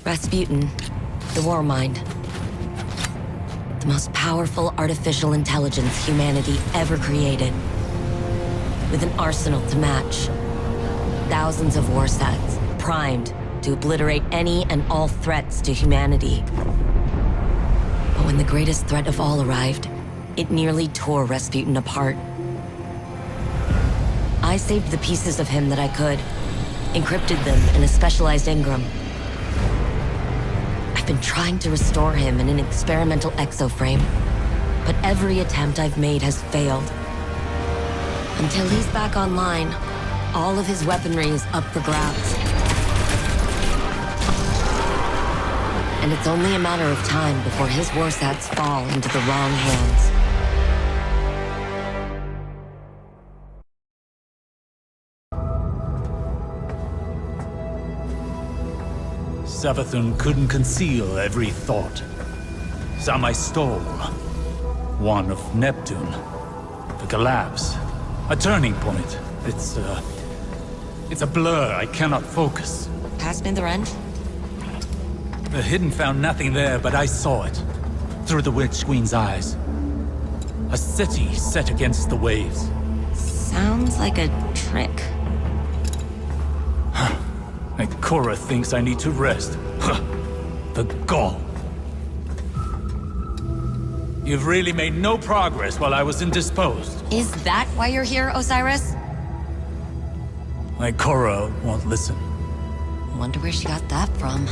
Rasputin, the War Mind. The most powerful artificial intelligence humanity ever created. With an arsenal to match. Thousands of war sets, primed to obliterate any and all threats to humanity. But when the greatest threat of all arrived, it nearly tore Rasputin apart. I saved the pieces of him that I could, encrypted them in a specialized engram. I've been trying to restore him in an experimental exoframe, but every attempt I've made has failed. Until he's back online, all of his weaponry is up for grabs. And it's only a matter of time before his warsats fall into the wrong hands. Savathun couldn't conceal every thought. Some I stole. One of Neptune. The collapse. A turning point. It's a blur. I cannot focus. Past me the wrench? The Hidden found nothing there, but I saw it. Through the Witch Queen's eyes. A city set against the waves. Sounds like a trick. And Korra thinks I need to rest. The gall. You've really made no progress while I was indisposed. Is that why you're here, Osiris? My Korra won't listen. Wonder where she got that from.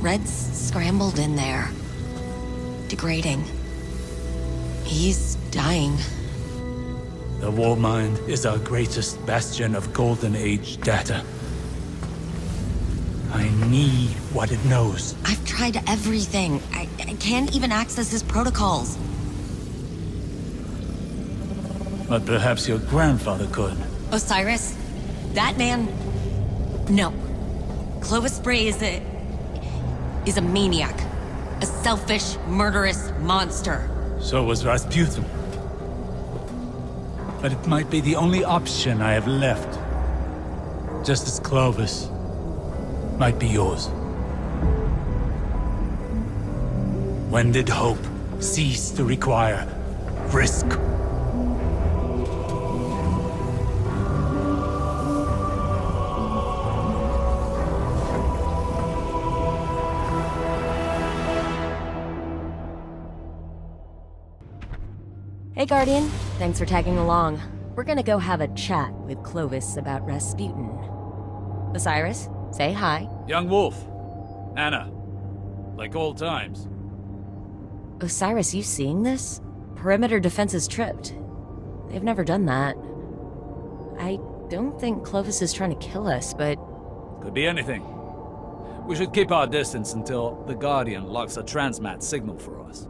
Red's scrambled in there. Degrading. He's dying. The War Mind is our greatest bastion of Golden Age data. I need what it knows. I've tried everything. I can't even access his protocols. But perhaps your grandfather could. Osiris? That man? No. Clovis Bray is a maniac. A selfish, murderous monster. So was Rasputin. But it might be the only option I have left. Just as Clovis might be yours. When did hope cease to require risk? Hey, Guardian. Thanks for tagging along. We're gonna go have a chat with Clovis about Rasputin. Osiris, say hi. Young Wolf. Anna. Like old times. Osiris, you seeing this? Perimeter defense is tripped. They've never done that. I don't think Clovis is trying to kill us, but... Could be anything. We should keep our distance until the Guardian locks a transmat signal for us.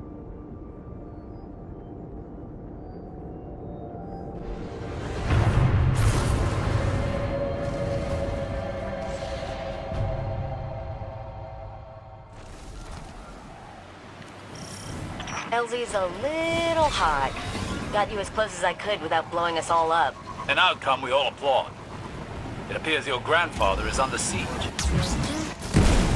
LZ's a little hot. Got you as close as I could without blowing us all up. An outcome we all applaud. It appears your grandfather is under siege.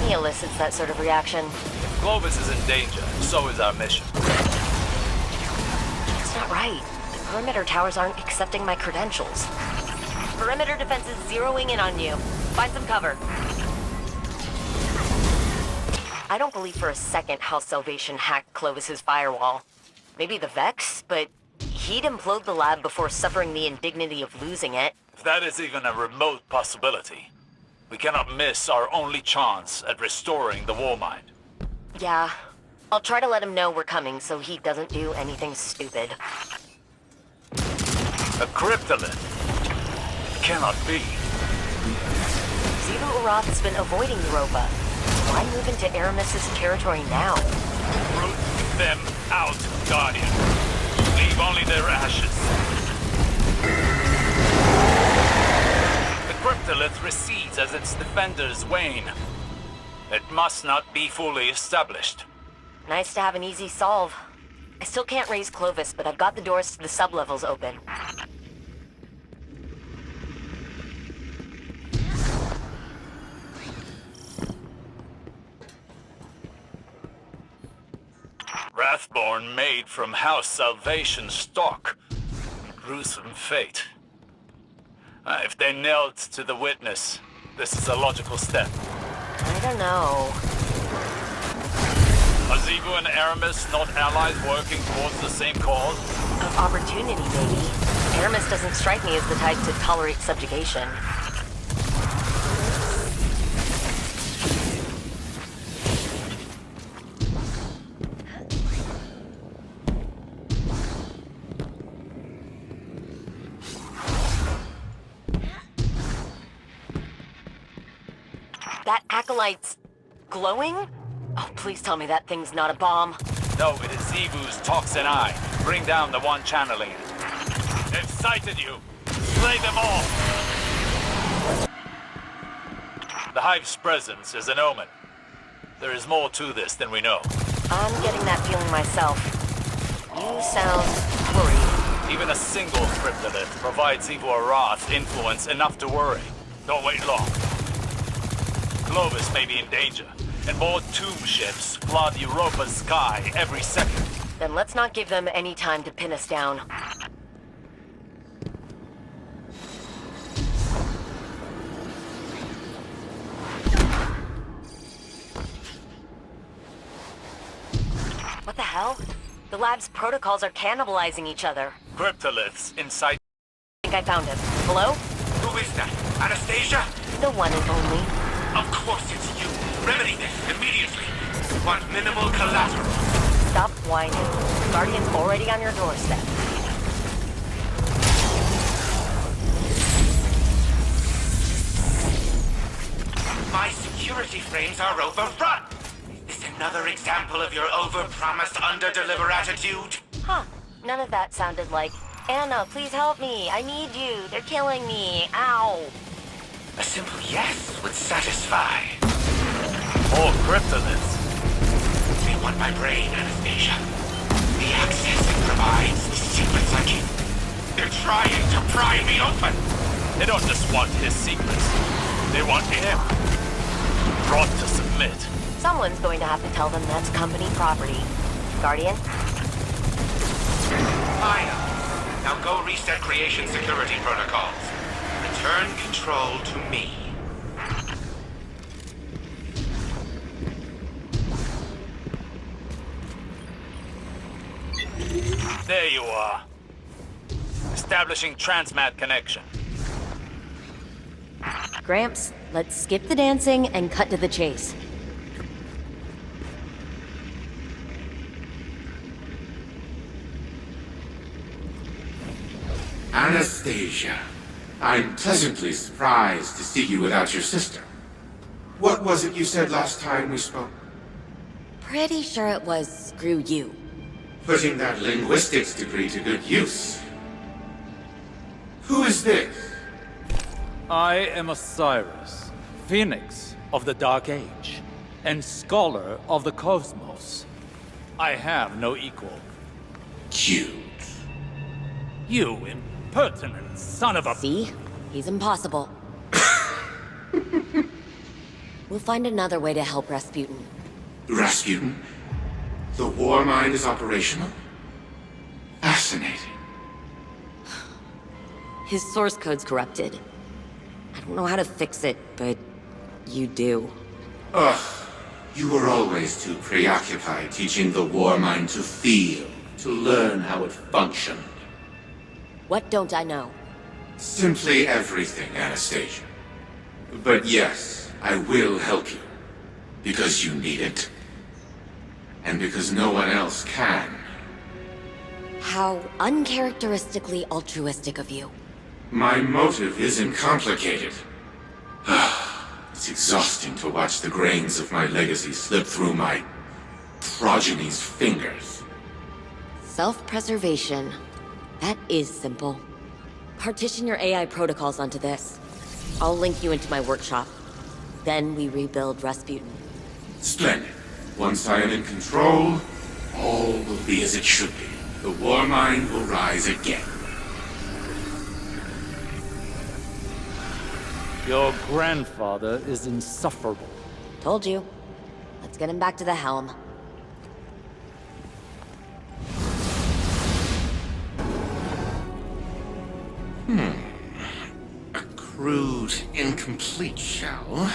He elicits that sort of reaction. If Clovis is in danger, so is our mission. That's not right. The perimeter towers aren't accepting my credentials. Perimeter defense is zeroing in on you. Find some cover. I don't believe for a second House Salvation hacked Clovis's firewall. Maybe the Vex, but he'd implode the lab before suffering the indignity of losing it. If that is even a remote possibility, we cannot miss our only chance at restoring the War Mind. Yeah. I'll try to let him know we're coming so he doesn't do anything stupid. A cryptolith? It cannot be. Xivu Arath's been avoiding Europa. Why move into Aramis's territory now? Root them out, Guardian. Leave only their ashes. The cryptolith recedes as its defenders wane. It must not be fully established. Nice to have an easy solve. I still can't raise Clovis, but I've got the doors to the sublevels open. Earthborn made from House Salvation stock. Gruesome fate. If they knelt to the witness, this is a logical step. I don't know. Are xivu and Aramis not allies working towards the same cause? Of opportunity, maybe. Aramis doesn't strike me as the type to tolerate subjugation. That acolyte's glowing? Oh, please tell me that thing's not a bomb. No, it is xivu's toxin eye. Bring down the one channeling it. They've sighted you. Slay them all. The Hive's presence is an omen. There is more to this than we know. I'm getting that feeling myself. You sound worried. Even a single cryptolith provides xivu arath influence enough to worry. Don't wait long. Clovis may be in danger, and more tomb ships flood Europa's sky every second. Then let's not give them any time to pin us down. What the hell? The lab's protocols are cannibalizing each other. Cryptoliths inside. I think I found him. Hello? Who is that? Anastasia? The one and only. Of course it's you. Remedy this immediately. Want minimal collateral. Stop whining. Guardian's already on your doorstep. My security frames are overrun. Is this another example of your overpromised, under-deliver attitude? Huh. None of that sounded like, Anna, please help me. I need you. They're killing me. Ow. A simple yes would satisfy. More cryptoliths. They want my brain, Anastasia. The access it provides, the secrets I keep. They're trying to pry me open. They don't just want his secrets. They want him. Brought to submit. Someone's going to have to tell them that's company property. Guardian? I know. Now go reset creation security protocols. Return control to me. There you are. Establishing transmat connection. Gramps, let's skip the dancing and cut to the chase. Anastasia, I'm pleasantly surprised to see you without your sister. What was it you said last time we spoke? Pretty sure it was screw you. Putting that linguistics degree to good use. Who is this? I am Osiris, Phoenix of the Dark Age, and Scholar of the Cosmos. I have no equal. Cute. You impertinent son of a... See? He's impossible. We'll find another way to help Rasputin. Rasputin? The war mind is operational? Fascinating. His source code's corrupted. I don't know how to fix it, but you do. Ugh. You were always too preoccupied teaching the war mind to feel, to learn how it functioned. What don't I know? Simply everything, Anastasia. But yes, I will help you. Because you need it. And because no one else can. How uncharacteristically altruistic of you. My motive isn't complicated. It's exhausting to watch the grains of my legacy slip through my progeny's fingers. Self-preservation. That is simple. Partition your AI protocols onto this. I'll link you into my workshop. Then we rebuild Rasputin. Splendid. Once I am in control, all will be as it should be. The war mind will rise again. Your grandfather is insufferable. Told you. Let's get him back to the helm. A crude, incomplete shell.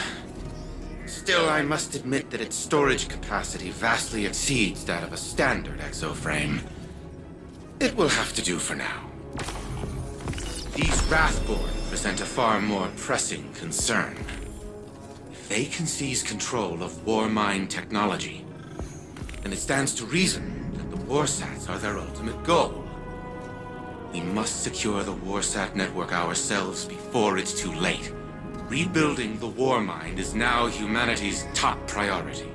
Still, I must admit that its storage capacity vastly exceeds that of a standard exoframe. It will have to do for now. These Wrathborn present a far more pressing concern. If they can seize control of Warmind technology, then it stands to reason that the Warsats are their ultimate goal. We must secure the Warsat network ourselves before it's too late. Rebuilding the Warmind is now humanity's top priority.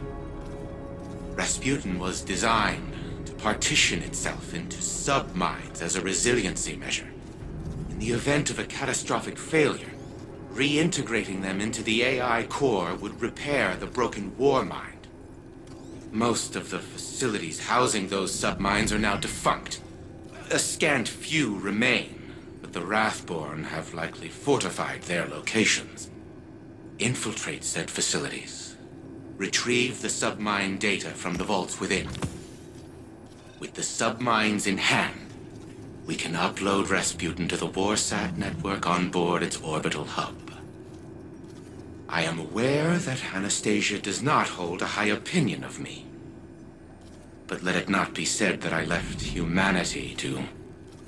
Rasputin was designed to partition itself into sub-minds as a resiliency measure. In the event of a catastrophic failure, reintegrating them into the AI core would repair the broken Warmind. Most of the facilities housing those sub-minds are now defunct. A scant few remain, but the Wrathborn have likely fortified their locations. Infiltrate said facilities. Retrieve the sub-mine data from the vaults within. With the sub-mines in hand, we can upload Rasputin to the Warsat network on board its orbital hub. I am aware that Anastasia does not hold a high opinion of me. But let it not be said that I left humanity to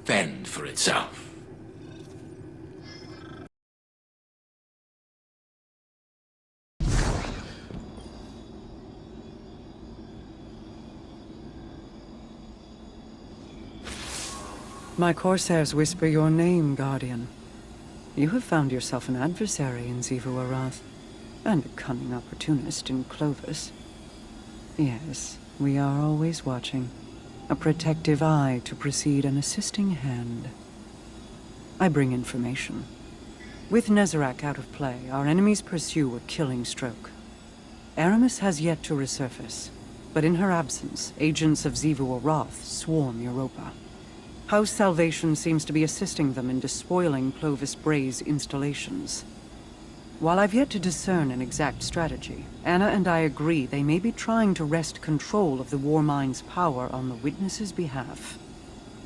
fend for itself. My Corsairs whisper your name, Guardian. You have found yourself an adversary in xivu Arath, and a cunning opportunist in Clovis. Yes, we are always watching. A protective eye to precede an assisting hand. I bring information. With Nezarec out of play, our enemies pursue a killing stroke. Aramis has yet to resurface, but in her absence, agents of xivu Arath swarm Europa. House Salvation seems to be assisting them in despoiling Clovis Bray's installations. While I've yet to discern an exact strategy, Anna and I agree they may be trying to wrest control of the Warmind's power on the Witness's behalf.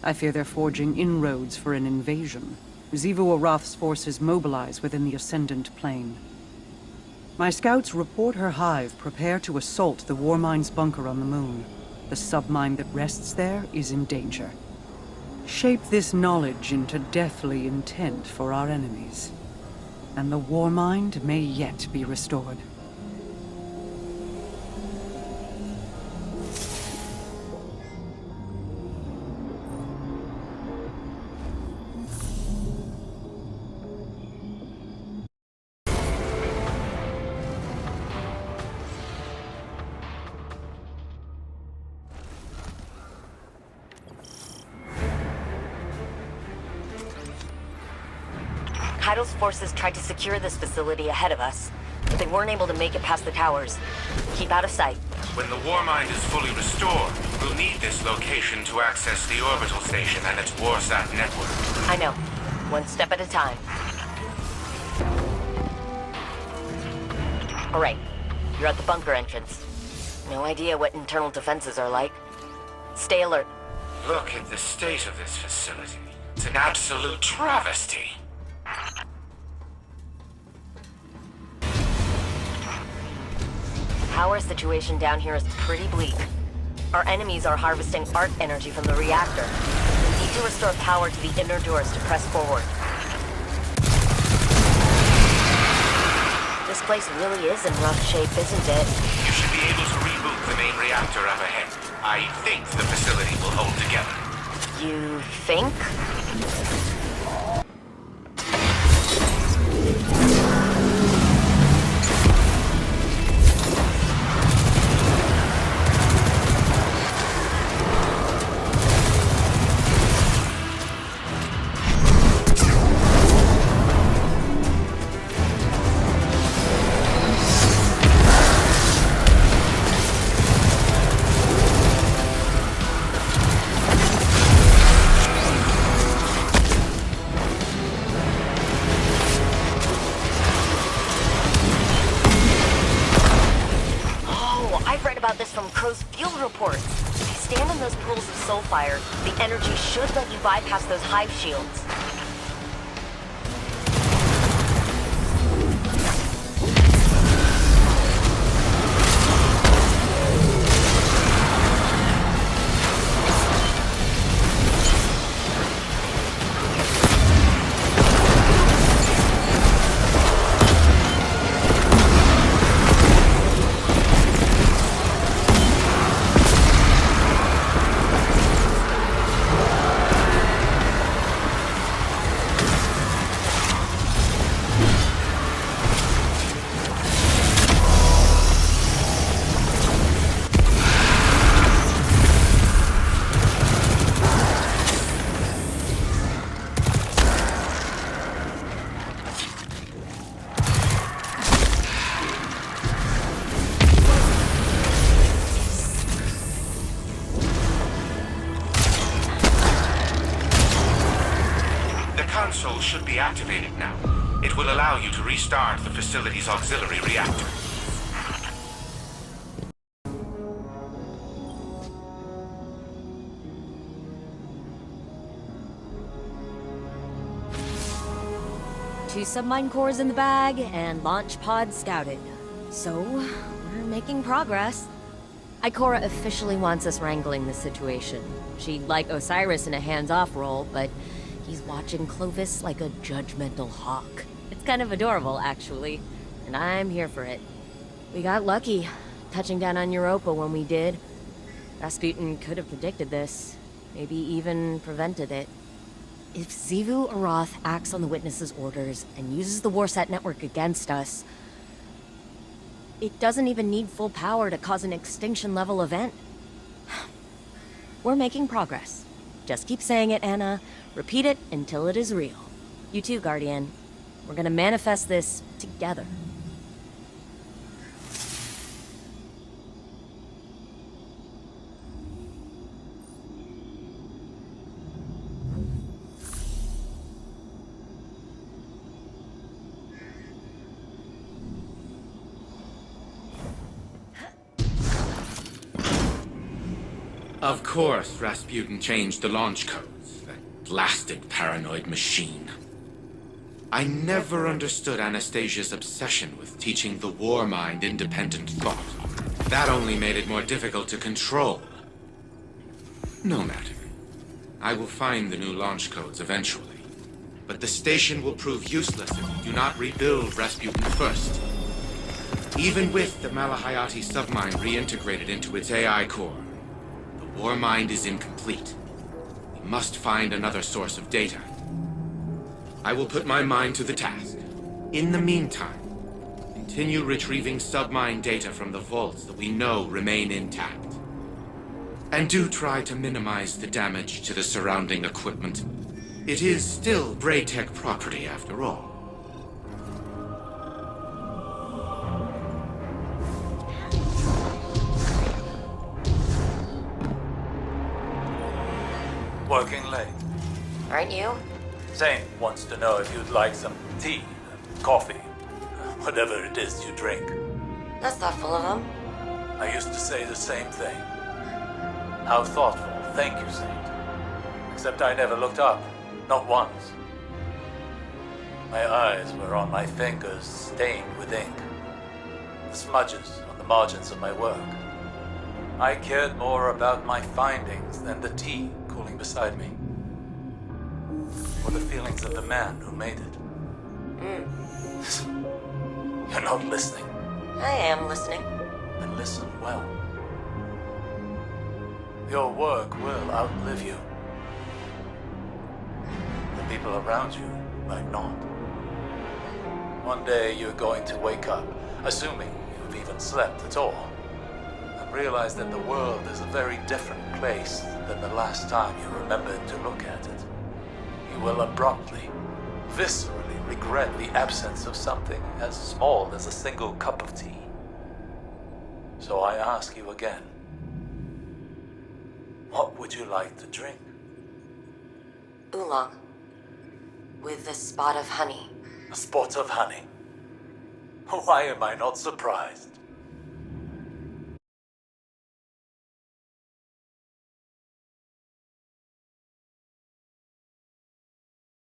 I fear they're forging inroads for an invasion. xivu Arath's forces mobilize within the Ascendant Plane. My scouts report her hive prepare to assault the Warmind's bunker on the moon. The submine that rests there is in danger. Shape this knowledge into deathly intent for our enemies, and the Warmind may yet be restored. Heidel's forces tried to secure this facility ahead of us, but they weren't able to make it past the towers. Keep out of sight. When the Warmind is fully restored, we'll need this location to access the orbital station and its Warsat network. I know. One step at a time. All right. You're at the bunker entrance. No idea what internal defenses are like. Stay alert. Look at the state of this facility. It's an absolute travesty. The power situation down here is pretty bleak. Our enemies are harvesting arc energy from the reactor. We need to restore power to the inner doors to press forward. This place really is in rough shape, isn't it? You should be able to reboot the main reactor up ahead. I think the facility will hold together. You think? About this from Crow's field reports. If you stand in those pools of soul fire, the energy should let you bypass those hive shields. console should be activated now. It will allow you to restart the facility's auxiliary reactor. Two submine cores in the bag, and launch pod scouted. So, we're making progress. Ikora officially wants us wrangling the situation. She'd like Osiris in a hands-off role, but he's watching Clovis like a judgmental hawk. It's kind of adorable, actually, and I'm here for it. We got lucky, touching down on Europa when we did. Rasputin could have predicted this, maybe even prevented it. If Xivu Arath acts on the Witness's orders and uses the Warsat network against us, it doesn't even need full power to cause an extinction-level event. We're making progress. Just keep saying it, Anna. Repeat it until it is real. You too, Guardian. We're gonna manifest this together. Of course, Rasputin changed the launch codes. That blasted paranoid machine. I never understood Anastasia's obsession with teaching the war mind independent thought. That only made it more difficult to control. No matter. I will find the new launch codes eventually. But the station will prove useless if we do not rebuild Rasputin first. Even with the Malahayati submine reintegrated into its AI core, the war mind is incomplete. We must find another source of data. I will put my mind to the task. In the meantime, continue retrieving submine data from the vaults that we know remain intact. And do try to minimize the damage to the surrounding equipment. It is still Braytech property after all. Working late. Aren't you? Zane wants to know if you'd like some tea, coffee, whatever it is you drink. That's thoughtful of him. I used to say the same thing. How thoughtful. Thank you, Saint. Except I never looked up. Not once. My eyes were on my fingers stained with ink. The smudges on the margins of my work. I cared more about my findings than the tea cooling beside me. Or the feelings of the man who made it. You're not listening. I am listening. Then listen well. Your work will outlive you. The people around you might not. One day you're going to wake up, assuming you've even slept at all, and realize that the world is a very different place than the last time you remembered to look at it. You will abruptly, viscerally regret the absence of something as small as a single cup of tea. So I ask you again, what would you like to drink? Oolong. With a spot of honey. A spot of honey. Why am I not surprised?